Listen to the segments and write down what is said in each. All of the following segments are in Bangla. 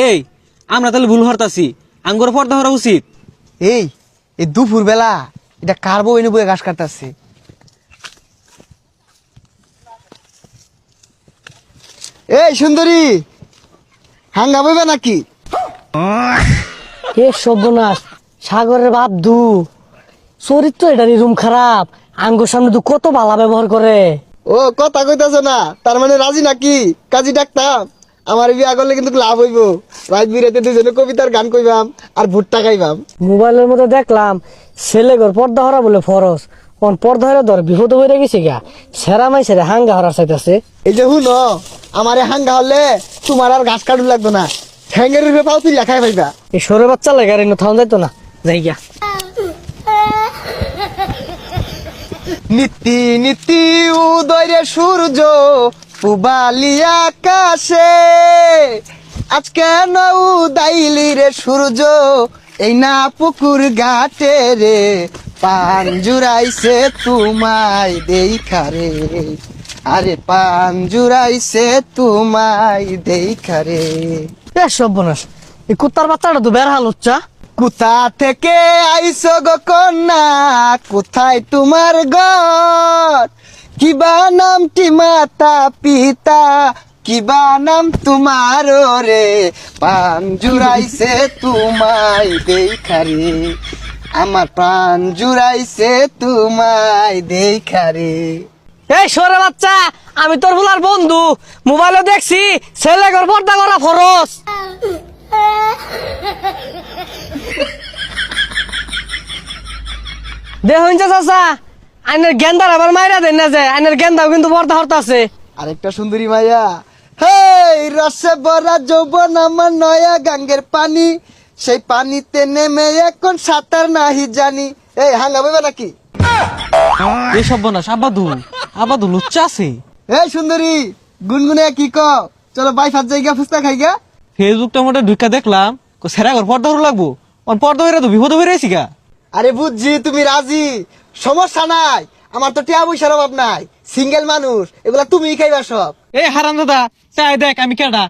এই আমরা তাহলে ভুল হরতাছি, আঙ্গুর পর্দা হরা উচিত। এই দুপুর বেলা এটা কার বউ এনে বয়ে ঘাস কাটতেছে? এই সুন্দরী, হাঙ্গা বইবে নাকি? এ সর্বনাশ, সাগরের বাপ দু চরিত্র এটা রুম খারাপ। আঙ্গুর সামনে দু কত বালা ব্যবহার করে। ও কথা কইতাছ না, তার মানে রাজি নাকি? কাজী ডাকতাম, আমার বিয়া করলে কিন্তু লাভ হইব। রাত বিরাতে দুজনে কবিতার গান কইবাম আর ভুট্টা খাইবাম। মোবাইলের মধ্যে দেখলাম ছেলে ঘর পর্দা হরা বলে ফরস, কোন পর্দা হরা ধর বিপদ হয়ে গেছে গা। সেরা মাই সেরা হাঙ্গা হরার চাইতেছে। এই যে হুন, আমার হাঙ্গা হলে তোমার আর ঘাস কাটু লাগতো না, ঠ্যাঙ্গের রূপে পাও তুই লেখাই পাইবা। এই সরে বাচ্চা লাগে আর থাউন যাইতো না, যাই গা। নীতি নীতি উদয় সূর্য পুবালি আকাশে, আজকে উদাইলি রে সূর্য এই না পুকুর ঘাটে রে, পান জুড়াইছে তোমায় দেখা রে, আরে পান জুড়াইছে তোমায় দেখা রে। এ সর্বনাশ, এই কুত্তার বাচ্চাটা তো বের হাল হচ্ছা। কোথা থেকে আইসো গো কন্যা, কোথায় তোমার ঘর, কিবা নামটি মাতা পিতা, কিবা নাম তোমার রে, পান জুড়াইছে তোমায় দেখা রে, আমার প্রাণ জুড়াইছে তোমায় দেখা রে। এই সরে বাচ্চা, আমি তোর বলার বন্ধু, মোবাইলে দেখছি ছেলে ঘর পর্দা করা ফরস। দেখুন চাচা, আইনের গেন্দার আবার মাইরা দেন না, যে আইনের গেন্দাও কিন্তু পর্দা হরতা আছে। আরেকটা সুন্দরী মাইয়া, হেই রসে ভরা যৌবন আমার নয়া গাঙ্গের পানি, সেই পানিতে নেমে এখন সাঁতার নাহি জানি। এই হাঙ্গা বইবা নাকি? এই সর্বনাশ, আবাদু লুচ্চা আছে। এই সুন্দরী, গুনগুনে কি ক? চলো বাই ফাত জায়গা ফুচকা খাইগা। ফেসবুকটা মোটে ঢুকা দেখলাম, সেরা ঘর পর্দা হরা লাগবো, পর্দা হইরা তো বিপদ হয়ে রয়েছি গা। আরে বুঝছি তুমি রাজি, সমস্যা নাই, আমার তো টিয়া পয়সার অভাব নাই, সিঙ্গেল মানুষ, এগুলা তুমি খাইবা সব। এই হারাম দাদা, চাই দেখ আমি কেডা।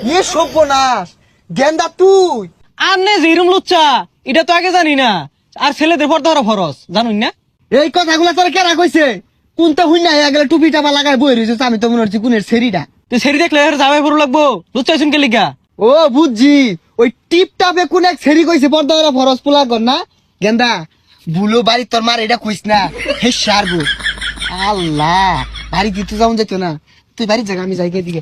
ইয়ে সর্বনাশ, গেন্দা তুই? আর নে যেরম লুচ্চা, এটা তো আগে জানি না। আর ছেলেদের পর্দা হরা ফরস, জানুন না? এই কথাগুলা তোর কেরা কইছে? কোনটা হুই না গেলে টুপি টাপা লাগাই বই রয়েছে, আমি তো মনে হচ্ছে কোনের সেরিটা। তুই সেরি দেখলে যাবে পুরো লাগবো, লুচ্চা শুনকে লিগা। ও বুঝছি, ওই টিপ টাপে কোন এক ছেড়ি কইছে পর্দা ওরা ফরস পোলা কর না। গেন্দা বুলো বাড়ি তোর মার এটা কইস না, হে সারবো। আল্লাহ, বাড়ি দিতে যাও যেত না, তুই বাড়ির জায়গা আমি যাই দিকে।